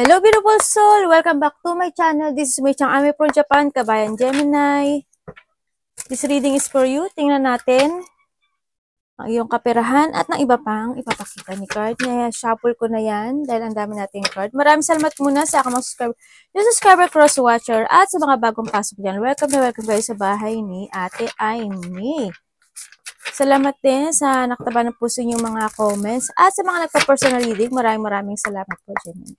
Hello beautiful soul! Welcome back to my channel. This is Mei Chang Ami from Japan, Kabayan Gemini. This reading is for you. Tingnan natin ang iyong kaperahan at ng iba pang ipapakita ni card. Shuffle ko na yan dahil ang dami nating card. Maraming salamat muna sa aking mga subscriber. Yung subscriber cross watcher at sa mga bagong pasok dyan. Welcome na welcome kayo sa bahay ni Ate Aimee. Salamat din sa nakataba ng puso yung mga comments at sa mga nagpa-personal reading. Maraming salamat po, Gemini.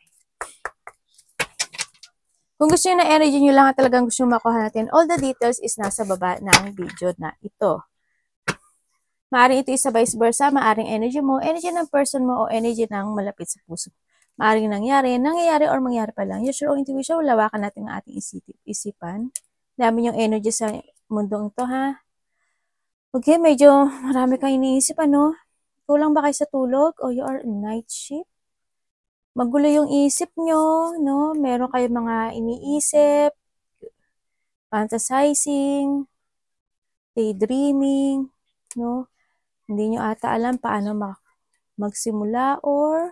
Kung gusto nyo na energy nyo lang at talagang gusto nyo makuha natin, all the details is nasa baba ng video na ito. Maaring ito isa vice versa, maaring energy mo, energy ng person mo, o energy ng malapit sa puso. Maaring nangyayari or mangyari pa lang. Use your own intuition, lawakan natin ang ating isipan. Dami yung energy sa mundong ito, ha? Okay, medyo marami kang iniisip, ano? Kulang ba kayo sa tulog? O you are night shift? Magulo yung isip nyo, no? Meron kayong mga iniisip, fantasizing, daydreaming, no? Hindi nyo ata alam paano magsimula or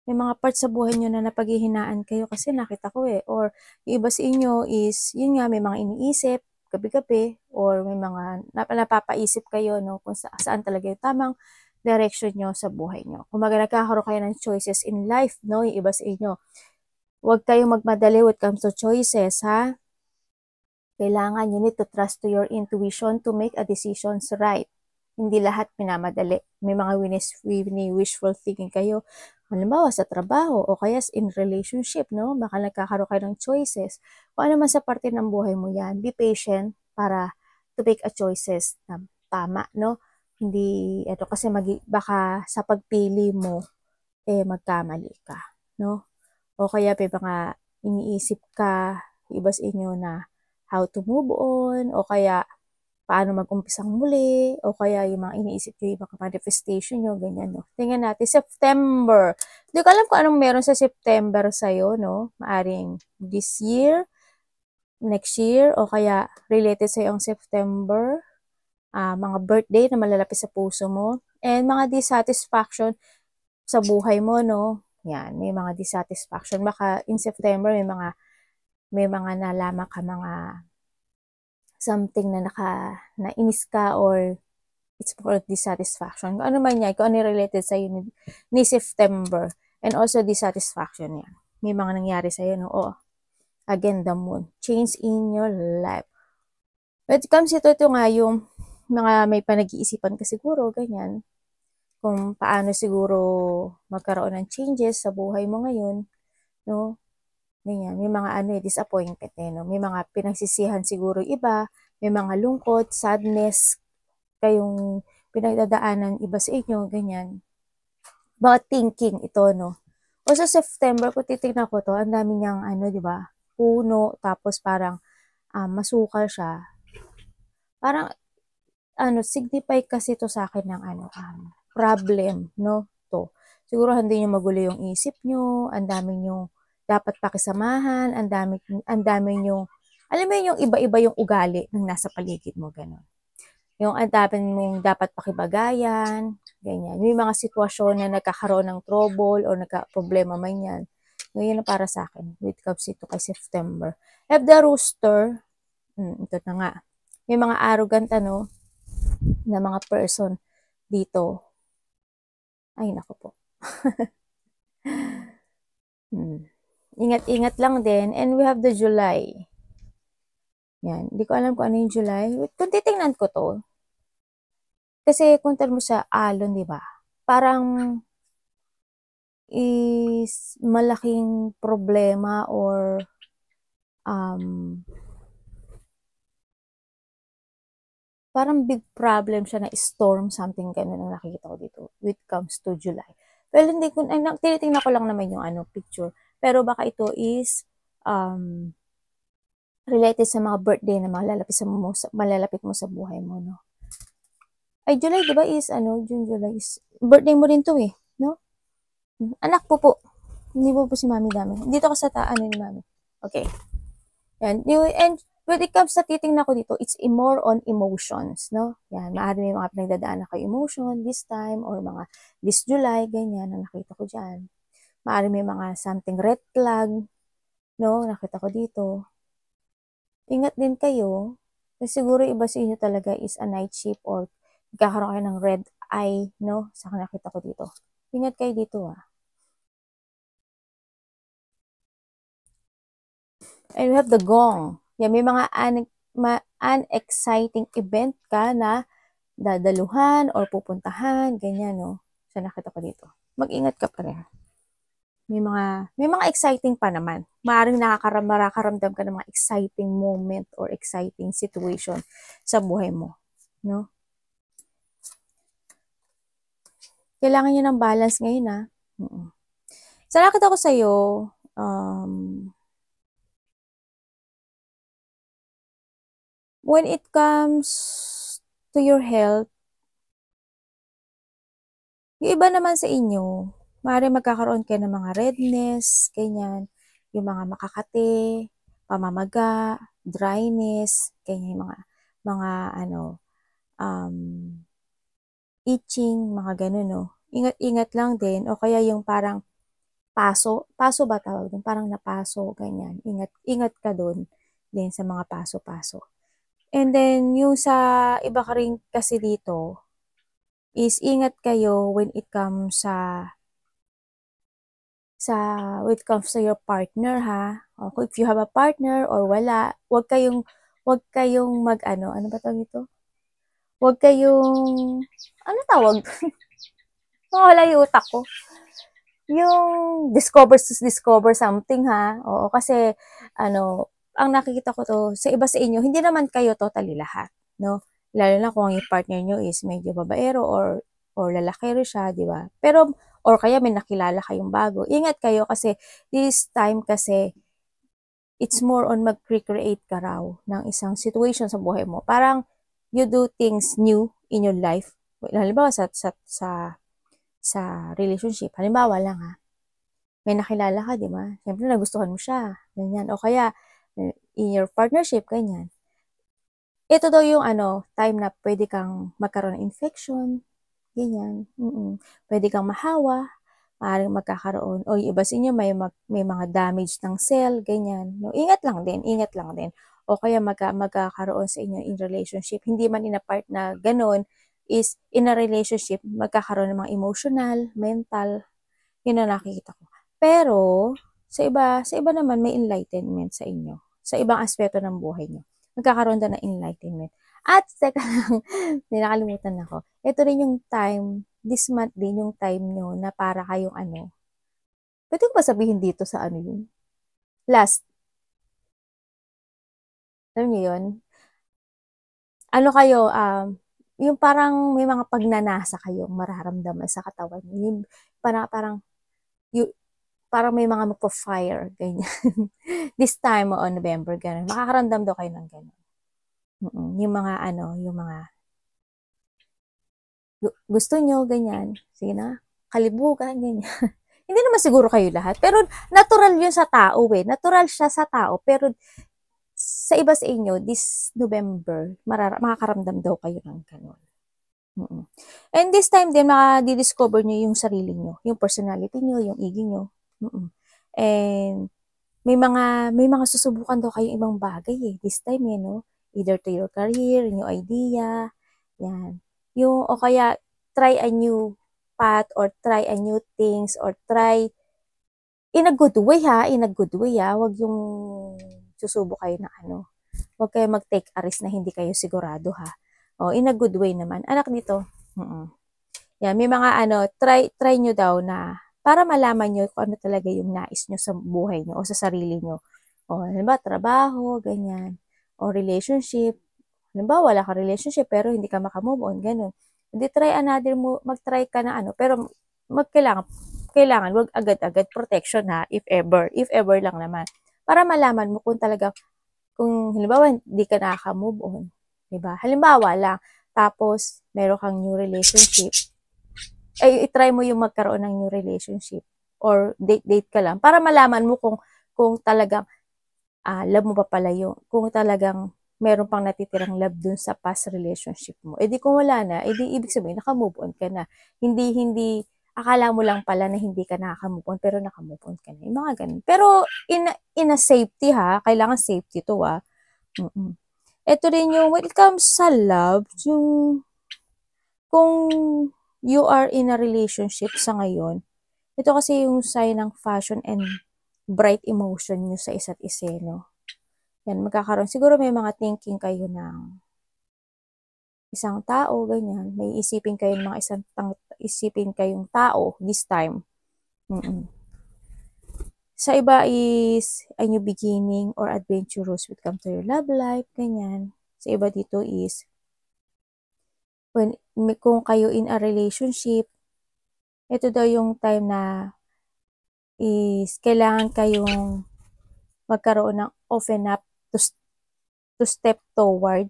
may mga parts sa buhay nyo na napaghihinaan kayo kasi nakita ko or yung iba sa inyo is, yun nga, may mga iniisip, gabi-gabi, or may mga napapaisip kayo, no? Kung saan talaga yung tamang direction nyo sa buhay nyo. Kung nagkakaroon kayo ng choices in life, no? Yung iba sa inyo, huwag kayong magmadali when it comes to choices, ha? Kailangan, you need to trust to your intuition to make a decisions right. Hindi lahat minamadali. May mga wishful thinking kayo. Halimbawa, sa trabaho o kaya in relationship, no? Baka nagkakaroon kayo ng choices. Kung ano man sa parte ng buhay mo yan, be patient para to make a choices na tama, no? Hindi, kasi baka sa pagpili mo, magkamali ka, no? O kaya may mga iniisip ka, iba sa inyo na how to move on, o kaya paano mag-umpisang muli, o kaya yung mga iniisip nyo, yung mga manifestation nyo, ganyan, no? Tingnan natin, September. Hindi ko alam kung anong meron sa September sa'yo, no? Maaring this year, next year, o kaya related sa'yo ang September, mga birthday na malalapit sa puso mo, and mga dissatisfaction sa buhay mo, no? Yan, may mga dissatisfaction. Baka in September, may mga nalaman ka mga something na nainis ka or it's for dissatisfaction. Kung ano man yan, kung ano related sa'yo ni September, and also dissatisfaction yan. May mga nangyari sa'yo, no? Again, the moon. Change in your life. When it comes ito nga yung mga may panag-iisipan ka siguro, ganyan. Kung paano siguro magkaroon ng changes sa buhay mo ngayon, no? Ganyan. May mga disappointment, no? May mga pinagsisihan siguro iba, may mga lungkot, sadness, kayong pinagdadaanan iba sa inyo, ganyan. But thinking ito, no? O sa September, kung titignan ko to, ang dami niyang, di ba? Puno, tapos parang masukal siya. Parang, signify kasi to sa akin ng problem, no? To. Siguro hindi nyo magulo yung isip nyo, ang dami nyo dapat pakisamahan, ang dami nyo, alam mo yung iba-iba yung ugali ng nasa paligid mo, gano'n. Yung ang dami mong dapat pakibagayan, ganyan. May mga sitwasyon na nagkakaroon ng trouble o nagka-problema man yan. Ngayon na para sa akin, with comes ito kay September. Have the rooster, ito na nga. May mga arrogant, na mga person dito. Ay, naku po. Ingat-ingat lang din. And we have the July. Yan. Hindi ko alam kung ano yung July. Kung titingnan ko to, kasi kung mo sa alon, di ba? Parang is malaking problema or parang big problem siya na storm, something ganun ang nakikita ko dito when it comes to July. Well, hindi ko, tinitingnan ko lang naman yung picture. Pero baka ito is related sa mga birthday na malalapit mo sa buhay mo, no? Ay, July, diba is, June, July is, birthday mo rin to no? Anak po. Hindi po si Mami Dami. Dito ka sa ni Mami. Okay. Yan. And when it comes sa titingnan ko dito, it's more on emotions, no? Yan. Maaari may mga pinagdadaan na kayo emotion this time or mga this July, ganyan, na nakita ko dyan. Maaaring may mga something red flag, no? Nakita ko dito. Ingat din kayo. Kasi siguro iba sa inyo talaga is a night shift or magkakaroon kayo ng red eye, no? Sa nakita ko dito. Ingat kayo dito, ah. And we have the gong. Yan, may mga unexciting event ka na dadaluhan or pupuntahan, ganyan, no? So, nakita ko dito. Mag-ingat ka pa rin. May mga exciting pa naman. Maaaring makakaramdam ka ng mga exciting moment or exciting situation sa buhay mo, no? Kailangan nyo ng balance ngayon, ha? So, nakita ko sa'yo, when it comes to your health, yung iba naman sa inyo, maaaring magkakaroon kayo ng mga redness, ganyan, yung mga makakate, pamamaga, dryness, ganyan, yung mga itching, mga ganun, no? Ingat-ingat lang din, o kaya yung parang paso ba tawag doon? Parang napaso, ganyan. Ingat ka doon din sa mga paso-paso. And then, yung sa iba ka rin kasi dito, is ingat kayo when it comes when it comes to your partner, ha? O, if you have a partner or wala, wag kayong ano ba tawag ito? Wag kayong, ano tawag? Wala yung utak ko. Yung discover something, ha? Oo, kasi, ang nakikita ko to, sa iba sa inyo, hindi naman kayo totally lahat, no? Lalo na kung yung partner nyo is medyo babaero or lalakero siya, di ba? Pero, or kaya may nakilala kayong bago. Ingat kayo kasi, this time kasi, it's more on mag-recreate ka raw ng isang situation sa buhay mo. Parang, you do things new in your life. Halimbawa, sa relationship. Halimbawa lang, ha? May nakilala ka, di ba? Siyempre, nagustuhan mo siya. Ganyan. O kaya, in your partnership, ganyan. Ito daw yung time na pwede kang magkaroon ng infection, ganyan. Pwede kang mahawa, maaaring magkakaroon, o yung iba sa inyo may mga damage ng cell, ganyan. No, ingat lang din. O kaya magkakaroon sa inyo in relationship, hindi man in a part na ganun, is in a relationship, magkakaroon ng mga emotional, mental, yun ang nakikita ko. Pero, sa iba naman may enlightenment sa inyo, sa ibang aspeto ng buhay nyo. Magkakaroon na ng enlightenment. At, teka lang, nakalimutan ako. Ito rin yung time, this month din yung time nyo na para kayong pwede ko ba sabihin dito sa yun? Last. Alam nyo yun? Kayo, yung parang may mga pagnanasa kayong mararamdaman sa katawan. Yung parang may mga magpa-fire, ganyan. This time on November, ganun. Makakaramdam daw kayo ng ganun. Yung mga gusto nyo, ganyan. Sige na, kalibugan, ganyan. Hindi naman siguro kayo lahat. Pero natural yun sa tao, eh. Natural siya sa tao. Pero sa iba sa inyo, this November, makakaramdam daw kayo ng ganun. And this time din, makadidiscover nyo yung sarili nyo, yung personality nyo, yung ego nyo. And may mga susubukan daw kayong ibang bagay, eh. This time, no? Either to your career, new idea, yan. O kaya, try a new path or try a new things or try in a good way, ha? In a good way, ha? Huwag yung susubok kayo na huwag kayo mag-take a risk na hindi kayo sigurado, ha? O, in a good way naman. Anak dito. Yan, may mga try nyo daw na para malaman nyo kung ano talaga yung nais nyo sa buhay nyo o sa sarili nyo. O, halimbawa, trabaho, ganyan. O, relationship. Halimbawa, wala ka relationship pero hindi ka makamove on, ganun. Hindi try another mo, mag-try ka na pero kailangan, wag agad-agad protection, ha, if ever lang naman. Para malaman mo kung halimbawa, hindi ka nakaka-move on. Diba? Halimbawa lang, tapos, meron kang new relationship, i-try mo yung magkaroon ng new relationship or date ka lang para malaman mo kung talagang love mo pa pala kung talagang meron pang natitirang love dun sa past relationship mo. Di kung wala na, di ibig sabihin naka-move on ka na. Hindi akala mo lang pala na hindi ka nakaka-move on, pero naka-move on ka na. Yung mga ganun. Pero, in a safety ha, kailangan safety to ha. Ito rin yung, when it comes sa love, yung, kung you are in a relationship sa ngayon, ito kasi yung sign ng passion and bright emotion nyo sa isa't isa, no? Yan, magkakaroon. Siguro may mga thinking kayo ng isang tao, ganyan. May isipin kayo ng mga isipin kayong tao this time. Sa iba is a new beginning or adventurous will come to your love life, ganyan. Sa iba dito is kung kayo in a relationship, ito daw yung time na is kailangan kayong magkaroon ng open up to step toward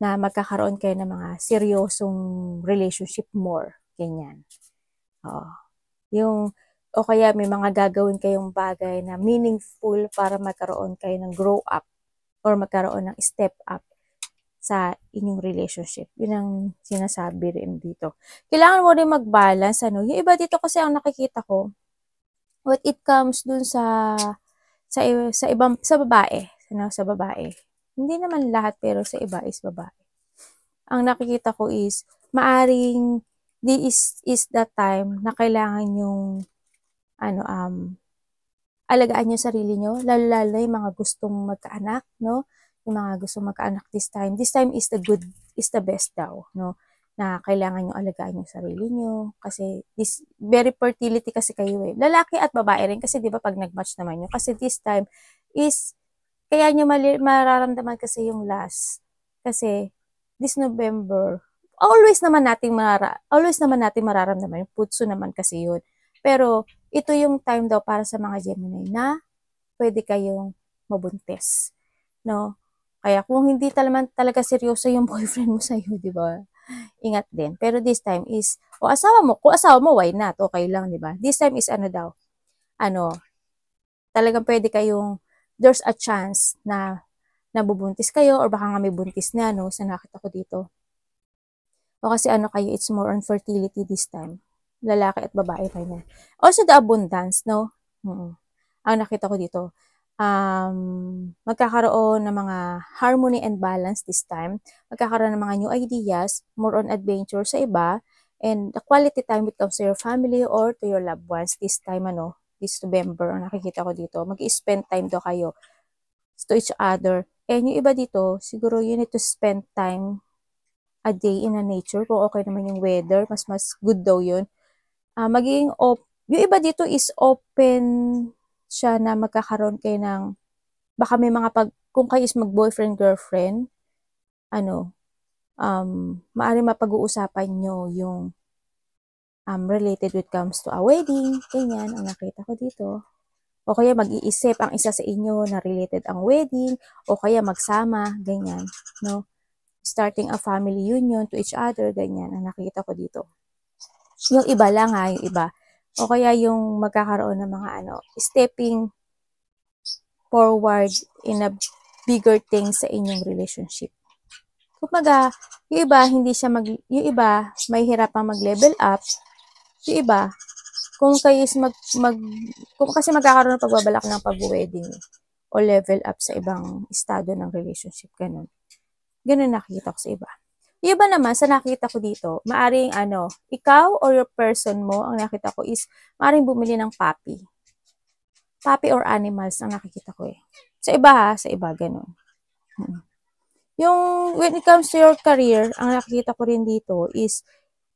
na magkakaroon kayo ng mga seryosong relationship more. Ganyan. O kaya may mga gagawin kayong bagay na meaningful para magkaroon kayo ng grow up or magkaroon ng step up sa inyong relationship. Yun ang sinasabi rin dito. Kailangan mo rin mag-balance. Yung iba dito kasi ang nakikita ko, when it comes dun sa babae. Sa babae. Hindi naman lahat, pero sa iba is babae. Ang nakikita ko is, maaring this is the time na kailangan yung alagaan nyo sarili nyo, lalo yung mga gustong magkaanak, no? Yung mga gustong magkaanak this time. This time is the best daw, no? Na kailangan nyo alagaan yung sarili nyo. Kasi, very fertility kasi kayo eh. Lalaki at babae rin kasi di ba pag nag-match naman nyo. Kasi this time is, kaya nyo mararamdaman kasi yung last. Kasi, this November, always naman natin mararamdaman. Yung putso naman kasi yun. Pero, ito yung time daw para sa mga Gemini na pwede kayong mabuntis. No? Kaya kung hindi talaga seryoso yung boyfriend mo sa'yo, di ba? Ingat din. Pero this time is, kung asawa mo, why not? Okay lang, di ba? This time is talagang pwede kayong, there's a chance na nabubuntis kayo or baka nga may buntis na, no? Sa nakita ko dito. O kasi kayo, it's more on fertility this time. Lalaki at babae pa niya. Also, the abundance, no? Ang nakita ko dito, magkakaroon ng mga harmony and balance this time. Magkakaroon ng mga new ideas, more on adventure sa iba, and the quality time it comes to your family or to your loved ones this time, this November, ang nakikita ko dito. Mag-i-spend time daw kayo to each other. And yung iba dito, siguro you need to spend time a day in a nature. Kung okay naman yung weather, mas good daw yun. Yung iba dito is open siya na magkakaroon kayo ng, baka may mga kung kayo is mag-boyfriend, girlfriend, maaari mapag-uusapan nyo yung related when it comes to a wedding, ganyan, ang nakita ko dito. O kaya mag-iisip ang isa sa inyo na related ang wedding, o kaya magsama, ganyan, no? Starting a family union to each other, ganyan, ang nakita ko dito. Yung iba lang yung iba. O kaya yung magkakaroon ng mga stepping forward in a bigger thing sa inyong relationship. Kumbaga, yung iba, yung iba, may hirapang mag-level up. Yung iba, kung kayo is kung kasi magkakaroon ng pagbabalak ng pag-wedding o level up sa ibang estado ng relationship, ganun. Ganun nakikita ko sa iba. Yung iba naman, sa nakita ko dito, maaring ikaw or your person mo, ang nakita ko is, maaring bumili ng puppy. Puppy or animals ang nakikita ko eh. Sa iba, ganun. Yung, when it comes to your career, ang nakikita ko rin dito is,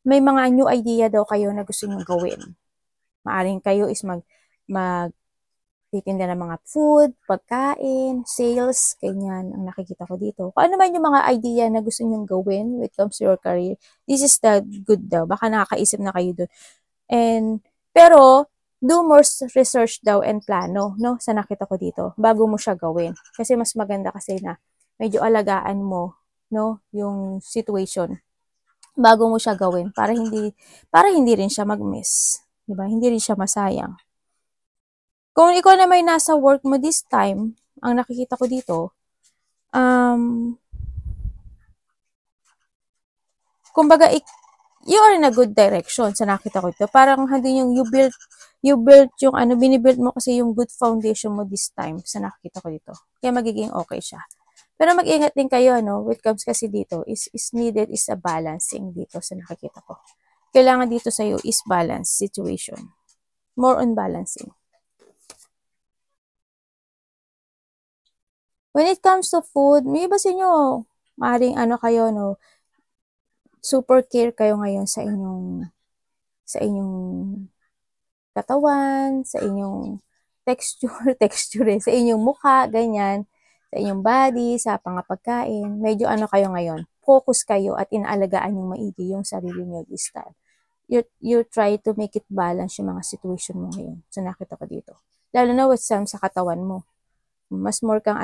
may mga new idea daw kayo na gusto nyo gawin. Maaring kayo is titinda ng mga food, pagkain, sales, ganyan ang nakikita ko dito. Kung ano man yung mga idea na gusto nyong gawin when it comes to your career, this is the good daw. Baka nakakaisip na kayo dun. Pero, do more research daw and plano, no? Sa nakita ko dito, bago mo siya gawin. Kasi mas maganda kasi na medyo alagaan mo, no? Yung situation bago mo siya gawin para hindi rin siya mag-miss. Diba? Hindi rin siya masayang. Kung ikaw na may nasa work mo this time, ang nakikita ko dito, kumbaga, you are in a good direction sa nakita ko ito. Parang hindi yung you built yung binibuild mo kasi yung good foundation mo this time sa nakita ko dito. Kaya magiging okay siya. Pero mag-ingat din kayo, when it comes kasi dito, is needed is a balancing dito sa nakikita ko. Kailangan dito sa'yo is balance situation. More on balancing. When it comes to food, may iba sa inyo, maaaring kayo, super care kayo ngayon sa inyong katawan, sa inyong texture sa inyong mukha, ganyan, sa inyong body, sa pangapagkain. Medyo kayo ngayon, focus kayo at inaalagaan yung maigi yung sarili nyo this time. You try to make it balance yung mga situation mo ngayon. So, nakita ko dito. Lalo na with sa katawan mo. Mas more kang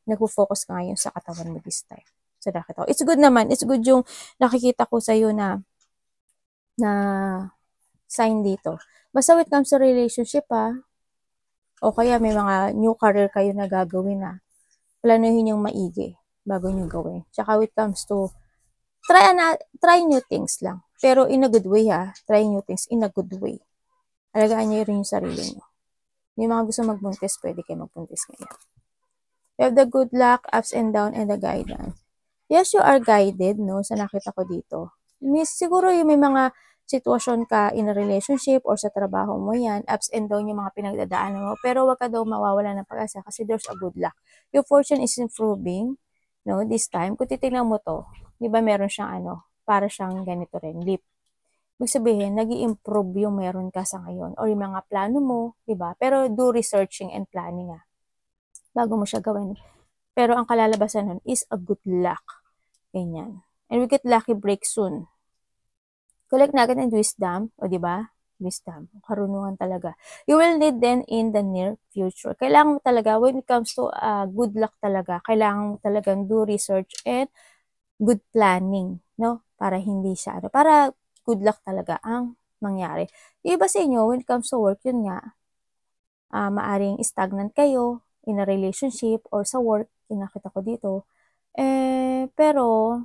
nagpo-focus ka ngayon sa katawan mo this time. So, nakita ko. It's good naman. It's good yung nakikita ko sa'yo na sign dito. Basta when it comes to relationship, o kaya may mga new career kayo na gagawin na, planuhin yung maigi bago nyo gawin. Tsaka when it comes to, try new things lang. Pero in a good way, try new things in a good way. Alagaan nyo rin yung sarili nyo. Yung mga gusto magbuntis, pwede kayo magbuntis ngayon. You have the good luck, ups and down, and the guidance. Yes, you are guided, sa nakita ko dito. Siguro yung may mga sitwasyon ka in a relationship or sa trabaho mo yan, ups and down yung mga pinagdadaanan mo, pero wag ka daw mawawala ng pag-asa kasi there's a good luck. Your fortune is improving, this time. Kung titignan mo to, di ba meron siyang para siyang ganito rin, lip. Ibig sabihin, nag-i-improve yung meron ka sa ngayon or yung mga plano mo, di ba? Pero do researching and planning bago mo siya gawin. Pero ang kalalabasan nun is a good luck. Ganyan. And we get lucky break soon. Collect natin ang wisdom, o di ba? Wisdom, karunungan talaga. You will need them in the near future. Kailangan mo talaga, when it comes to good luck talaga, kailangan mo talagang do research and good planning, Para hindi siya, para good luck talaga ang mangyari. Iba sa inyo, when it comes to work, yun nga, maaring stagnant kayo in a relationship or sa work, nakita ko dito. Pero,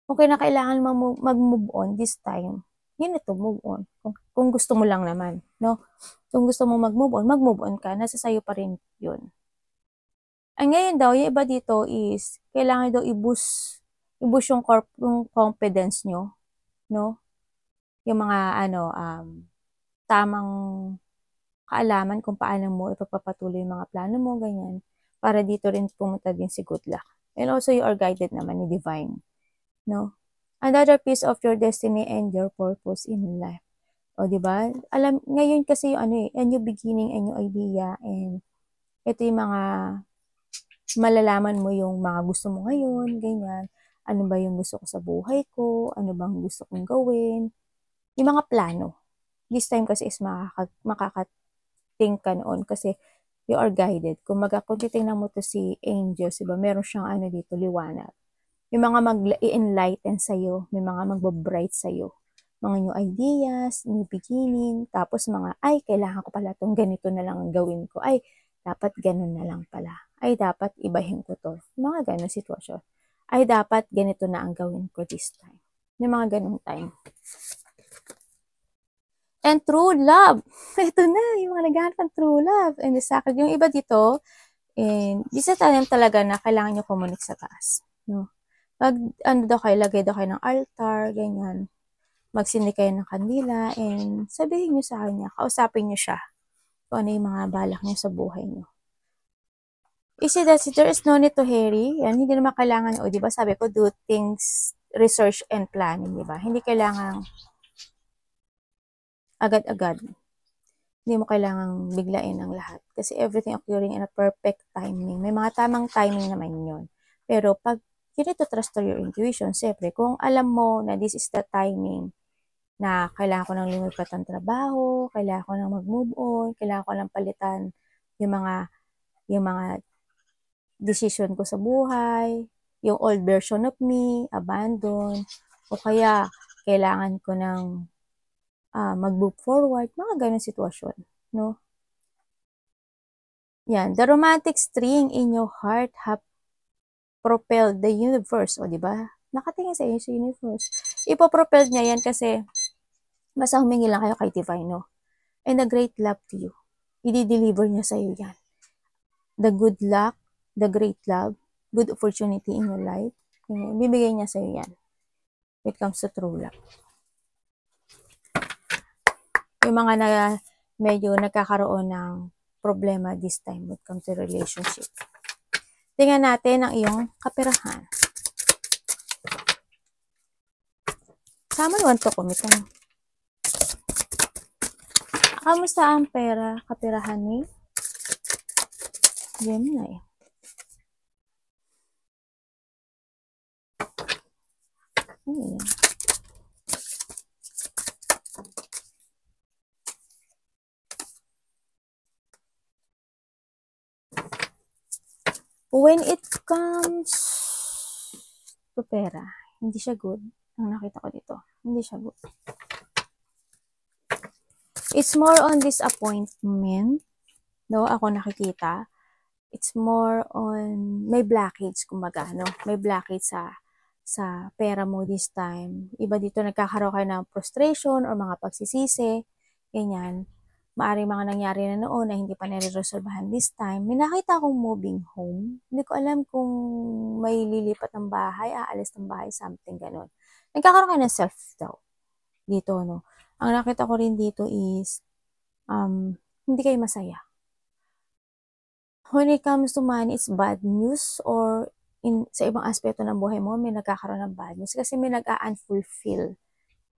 kung kailangan mag-move on this time, yun ito, move on. Kung gusto mo lang naman, Kung gusto mo mag-move on ka, nasa sayo pa rin yun. Ang ngayon daw, yung iba dito is, kailangan daw i-boost yung confidence nyo, Yung mga, tamang kaalaman kung paano mo ipagpapatuloy yung mga plano mo, ganyan. Para dito rin pumunta din si good luck. And also, you are guided naman ni divine, Another piece of your destiny and your purpose in life. O, diba? Ngayon kasi yung a new beginning, a new idea, and ito yung mga malalaman mo yung mga gusto mo ngayon, ganyan. Ano ba yung gusto ko sa buhay ko? Ano bang gusto kong gawin? Yung mga plano. This time kasi is makaka-think ka noon kasi you are guided. Kung titingnan mo to si angels, diba? Meron siyang dito, liwanag. Yung mga mag-enlighten sa'yo, may mga magbabright sa'yo. Mga new ideas, new beginning, tapos kailangan ko pala itong ganito na lang ang gawin ko. Dapat ganun na lang pala. Dapat ibahin ko to. Mga ganun sitwasyon. Dapat ganito na ang gawin ko this time. Yung mga ganung time. And true love. Ito na, yung mga naghahanap ng true love. And the sacred, yung iba dito, di sa tanim talaga na kailangan nyo kumunik sa taas. Pag, lagay daw kayo ng altar, ganyan. Magsindi kayo ng kandila, and sabihin nyo sa kanya, kausapin nyo siya, kung ano yung mga balak nyo sa buhay nyo. Is it that there is no need to hurry? Yan, hindi naman kailangan, di ba sabi ko, do things, research and planning, di ba? Hindi kailangan agad-agad. Hindi mo kailangang biglain ang lahat. Kasi everything occurring in a perfect timing. May mga tamang timing naman yun. Pero pag you need to trust to your intuition, siyempre, kung alam mo na this is the timing na kailangan ko nang lumipat ng trabaho, kailangan ko nang mag-move on, kailangan ko nang palitan yung mga decision ko sa buhay, yung old version of me, abandon, o kaya kailangan ko nang mag-move forward, mga ganun sitwasyon, Yan, the romantic string in your heart have propelled the universe, o diba? Nakatingin sa iyo sa universe. Ipopropel niya yan kasi basta humingi lang kayo kay Divine, no? And a great love to you. I-deliver niya sa'yo yan. The good luck, the great love, good opportunity in your life. Bibigay niya sa'yo yan. When it comes to true love. Yung mga na medyo nagkakaroon ng problema this time when it comes to relationship. Tingnan natin ang iyong kaperahan. Someone want to commit. Kamusta ang kaperahan ni Gemini? Ano yan? When it comes to pera, hindi siya good. Ang nakita ko dito, hindi siya good. It's more on disappointment. No, ako nakikita. It's more on, may blockage, kumbaga, no? May blockage sa pera mo this time. Iba dito nagkakaroon kayo ng frustration or mga pagsisisi. Ganyan. Maaring mga nangyari na noon na hindi pa nare-resolbahan this time. May nakita akong moving home. Hindi ko alam kung may lilipat ng bahay, aalis ng bahay, something ganun. Nagkakaroon kayo ng self-doubt dito, no? Ang nakita ko rin dito is, hindi kayo masaya. When it comes to money, it's bad news or sa ibang aspeto ng buhay mo, may nagkakaroon ng bad news kasi may nag-unfulfill.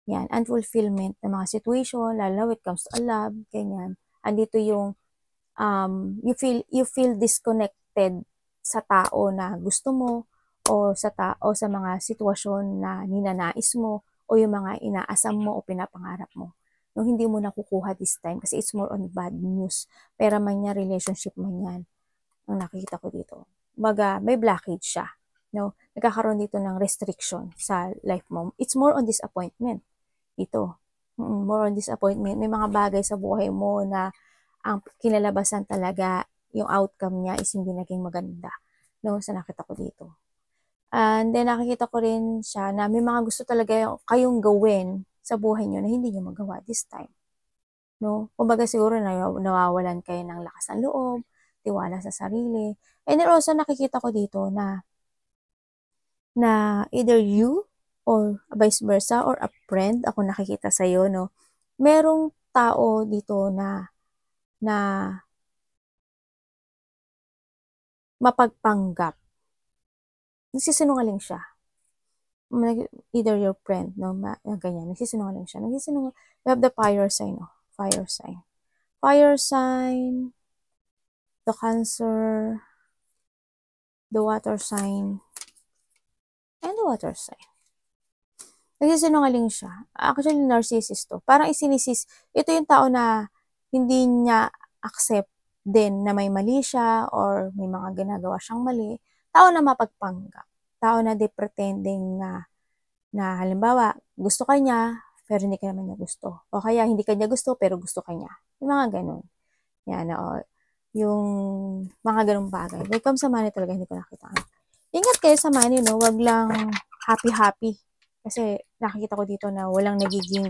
Yan, unfulfillment ng mga situation, lalo when it comes to love, ganyan. Andito yung you feel disconnected sa tao na gusto mo o sa mga sitwasyon na ninanais mo o yung mga inaasam mo o pinapangarap mo. No, hindi mo nakukuha this time kasi it's more on bad news. Pera man yan, relationship man yan, ang nakikita ko dito. May blockage siya. No? Nagkakaroon dito ng restriction sa life mo. It's more on disappointment. Ito. More on disappointment. May mga bagay sa buhay mo na ang kinalabasan talaga, yung outcome niya is hindi naging maganda. No? Sa nakita ko dito. And then nakikita ko rin siya na may mga gusto talaga kayong gawin sa buhay niyo na hindi niyo magawa this time. No? Kumbaga siguro nawawalan kayo ng lakas ng loob, tiwala sa sarili. And then also nakikita ko dito na either you or vice versa or a friend, ako nakikita sa'yo, no? Merong tao dito na mapagpanggap. Nagsisinungaling siya. Either your friend, no? Ganyan, nagsisinungaling siya. We have the fire sign, no? Fire sign. Fire sign, the Cancer, the water sign, and the water sign. Nagsisinungaling siya. Actually, narcissist to. Parang ito yung tao na hindi niya accept din na may mali siya or may mga ginagawa siyang mali. Tao na mapagpanggap. Tao na di pretending na halimbawa, gusto ka niya, pero hindi ka naman niya gusto. O kaya, hindi ka niya gusto, pero gusto ka niya. Yung mga ganun. Yan, o. Yung mga ganung bagay. When it comes sa money talaga, hindi ko nakita. Ingat kayo sa money, no? Wag lang happy-happy. Kasi nakikita ko dito na walang nagiging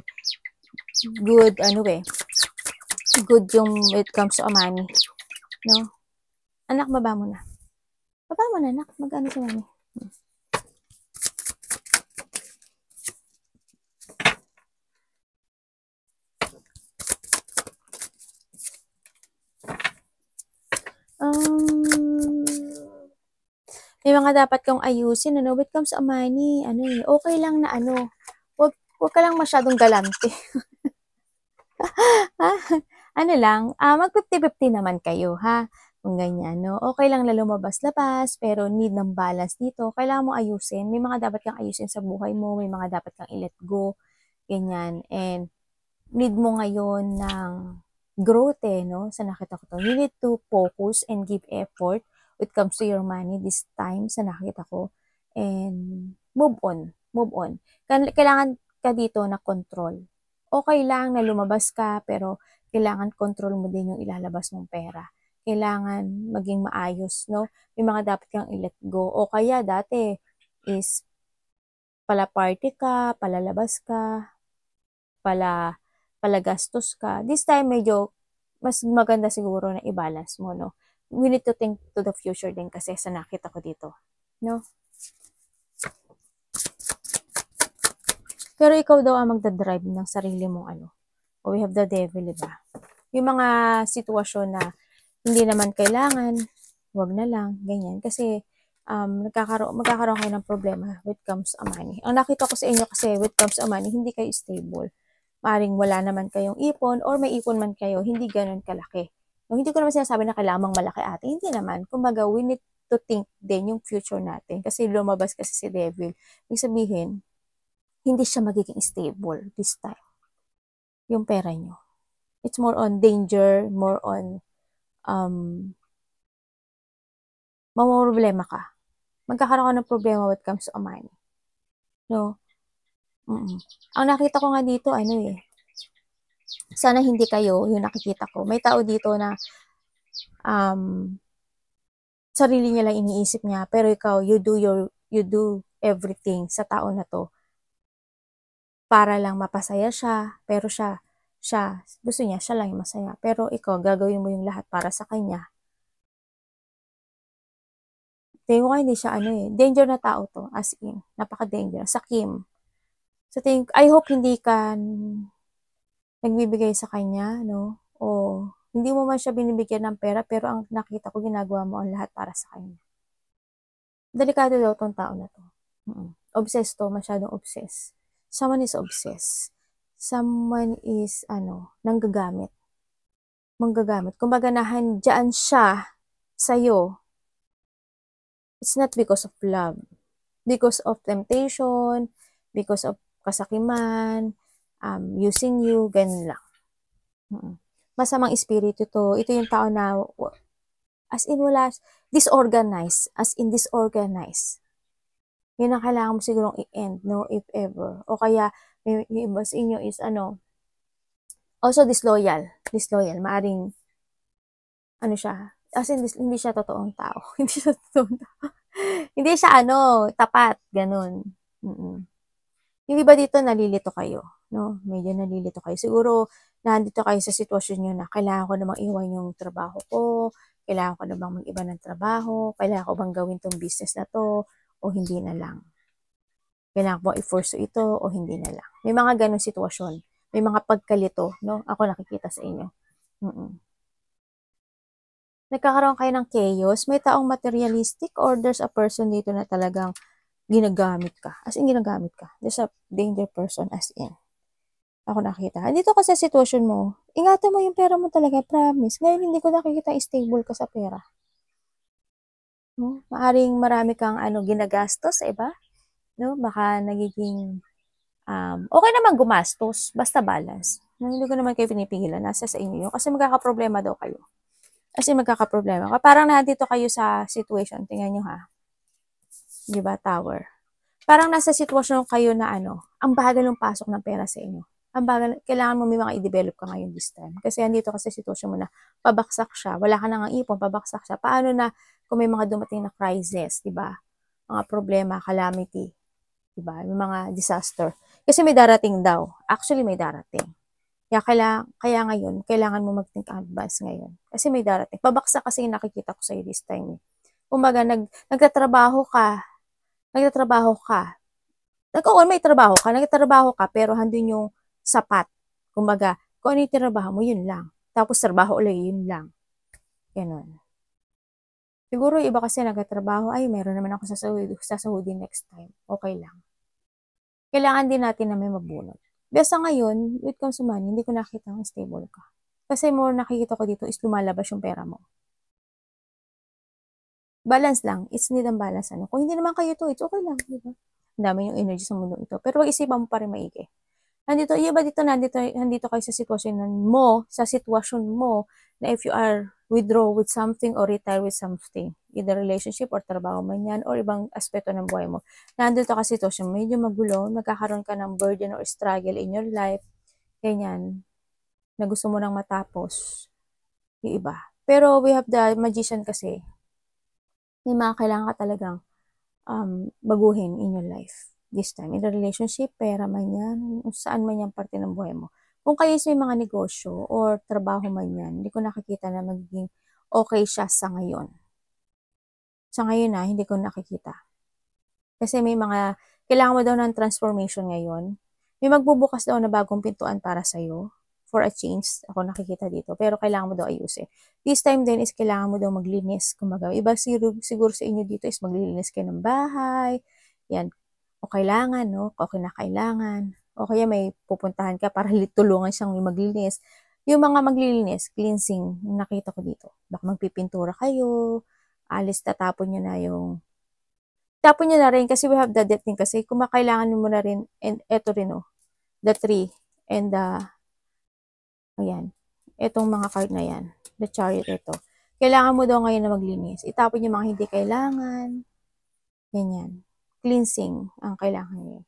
good, good yung when it comes to money. No? Anak, baba mo na. Baba mo na, anak. Mag-ano si mami. May mga dapat kang ayusin, ano, when it comes to money, okay lang na wag ka lang masyadong galante. Mag 50-50 naman kayo, ha? Kung ganyan, no? Okay lang na lumabas-labas, pero need ng balance dito. Kailangan mo ayusin. May mga dapat kang ayusin sa buhay mo, may mga dapat kang i-let go, ganyan. And need mo ngayon ng growth, no? Sa nakita ko to. You need to focus and give effort when it comes to your money this time sa nakita ko. And move on. Kailangan ka dito na control. Okay lang na lumabas ka, pero kailangan control mo din yung ilalabas mong pera. Kailangan maging maayos, no? May mga dapat kang i-let go. O kaya dati is pala party ka, palalabas ka, palagastos ka. This time, medyo mas maganda siguro na i-balance mo, no? We need to think to the future din kasi sa nakita ko dito, no? Pero ikaw daw ang magdadrive ng sarili mong ano. O we have the devil, diba? Yung mga sitwasyon na hindi naman kailangan, wag na lang, ganyan. Kasi magkakaroon kayo ng problema when it comes to money. Ang nakita ko sa inyo kasi when it comes to money, hindi kayo stable. Maring wala naman kayong ipon or may ipon man kayo, hindi ganun kalaki. No, hindi ko naman sinasabi na kailangan malaki ate. Hindi naman. Kumbaga, we need to think din yung future natin. Kasi lumabas kasi si devil. Ibig sabihin, hindi siya magiging stable this time. Yung pera nyo. It's more on danger, more on mamroblema ka. Magkakaroon ka ng problema when it comes to money. No? Ang nakita ko nga dito, sana hindi kayo, yung nakikita ko. May tao dito na sarili niya lang iniisip niya, pero ikaw, you do everything sa tao na to para lang mapasaya siya, pero siya, gusto niya, siya lang yung masaya. Pero ikaw, gagawin mo yung lahat para sa kanya. Tingin ko hindi siya danger na tao to, as in, napaka-danger. Sa Kim. So, I hope hindi ka nagbibigay sa kanya, no? O, hindi mo man siya binibigyan ng pera, pero ang nakita ko, ginagawa mo ang lahat para sa kanya. Delikado daw tong tao na to. Obsessed to, masyadong obsessed. Someone is obsessed. Someone is, nanggagamit. Manggagamit. Kumbaga, nahandyan siya sa'yo. It's not because of love. Because of temptation, because of kasakiman, using you, ganun lang. Masamang espiritu to. Ito yung tao na, as in wala, disorganized. As in disorganized. Yun ang kailangan mo sigurong i-end, no? If ever. O kaya, yung iba sa inyo is, also disloyal. Disloyal. Maaring, siya, as in, hindi siya totoong tao. Hindi siya totoong tao. Hindi siya, tapat. Ganun. Yung iba dito, nalilito kayo. No? Medyo nalilito kayo. Siguro, nandito kayo sa sitwasyon nyo na kailangan ko namang iwan yung trabaho ko, kailangan ko namang mag-iba ng trabaho, kailangan ko bang gawin tong business na to, o hindi na lang. Kailangan ko i-force ito, o hindi na lang. May mga ganong sitwasyon. May mga pagkalito, no? Ako nakikita sa inyo. Nagkakaroon kayo ng chaos, may taong materialistic, or there's a person dito na talagang ginagamit ka. As in, ginagamit ka. There's a danger person as in. Ako nakita. Dito ka sa sitwasyon mo, ingatan mo yung pera mo talaga, promise. Ngayon, hindi ko nakikita stable ka sa pera. No? Maaring marami kang ginagastos sa iba. No? Baka nagiging, okay naman gumastos, basta balance. No? Hindi ko naman kayo pinipigilan, nasa sa inyo yun. Kasi magkakaproblema daw kayo. Kasi magkakaproblema. Parang nandito kayo sa situation, tingnan nyo ha. Diba, tower. Parang nasa sitwasyon kayo na ang bagal ng pasok ng pera sa inyo. Ang bagal, kailangan mo may mga i-develop ka ngayon this time. Kasi andito ka sa sitwasyon mo na pabaksak siya, wala ka nang ipon, pabaksak siya. Paano na kung may mga dumating na crisis, diba? Mga problema, calamity, diba? May mga disaster. Kasi may darating daw. Actually, may darating. Kaya ngayon, kailangan mo mag-think advance ngayon. Kasi may darating. Pabaksak kasi yung nakikita ko sa'yo this time. Kumbaga, nagtatrabaho ka. May trabaho ka, pero handun yung sapat. Kumbaga, kung ano yung trabaho mo, yun lang. Tapos, trabaho ulit, yun lang. Ganun. Siguro, iba kasi nagtatrabaho, ay, meron naman ako sasahudin next time. Okay lang. Kailangan din natin na may mabunot. Basta ngayon, with comes to money, hindi ko nakita ang stable ka. Kasi more nakikita ko dito is lumalabas yung pera mo. Balance lang. It's need ang balance. Kung hindi naman kayo to, it's okay lang. Diba? Ang dami yung energy sa mundo ito. Pero wag-isipan mo pa rin maigi. Nandito kayo sa sitwasyon mo, na if you are withdraw with something or retire with something, either relationship or trabaho man yan, or ibang aspeto ng buhay mo. Nandito ka sa sitwasyon, medyo magulo, nagkakaroon ka ng burden or struggle in your life, ganyan, na gusto mo nang matapos, yung iba. Pero we have the magician kasi, may mga kailangan ka talagang baguhin in your life. this time. In a relationship, pera man yan, saan man yan parte ng buhay mo. Kung kayo is may mga negosyo or trabaho man yan, hindi ko nakikita na magiging okay siya sa ngayon. Sa ngayon na, hindi ko nakikita. Kasi may mga, kailangan mo daw ng transformation ngayon. May magbubukas daw na bagong pintuan para sa'yo. For a change, ako nakikita dito. Pero kailangan mo daw ayusin. This time din is kailangan mo daw maglinis. Kumaga, iba siguro sa inyo dito is maglilinis kayo ng bahay. Yan. O kailangan, no? O kinakailangan. O kaya may pupuntahan ka para tulungan siyang maglinis. Yung mga maglilinis, cleansing, yung nakita ko dito. Baka magpipintura kayo, alis tatapon nyo na yung tapon nyo na rin kasi we have the debt din kasi kumakailangan mo na rin and eto rin oh, the tree and the ayan, etong mga card na yan, the chariot ito. Kailangan mo daw ngayon na maglinis. Itapon yung mga hindi kailangan. Ganyan. Cleansing ang kailangan nyo.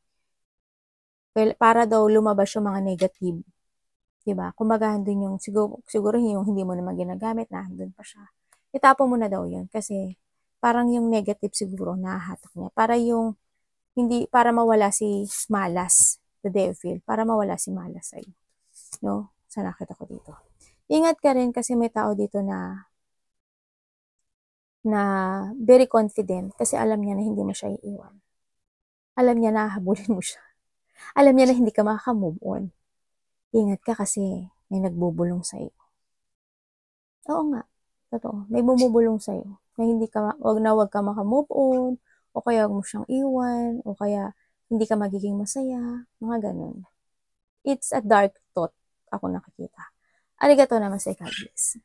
Para daw lumabas yung mga negative. Diba? Kumbaga, doon yung, siguro yung hindi mo naman ginagamit, na doon pa siya. Itapon mo na daw yun kasi parang yung negative siguro nahahatak niya. Para yung, hindi, para mawala si malas, the devil, para mawala si malas sa'yo. No? Sa nakita ko dito. Ingat ka rin kasi may tao dito na very confident kasi alam niya na hindi mo siya iiwan. Alam niya na habulin mo siya. Alam niya na hindi ka makaka-move on. Ingat ka kasi may nagbubulong sa'yo. Oo nga. Totoo. May bumubulong sa'yo na hindi ka, wag ka maka-move on, o kaya wag mo siyang iwan, o kaya hindi ka magiging masaya, mga ganun. It's a dark thought, ako nakikita. Arigato namaste, God bless.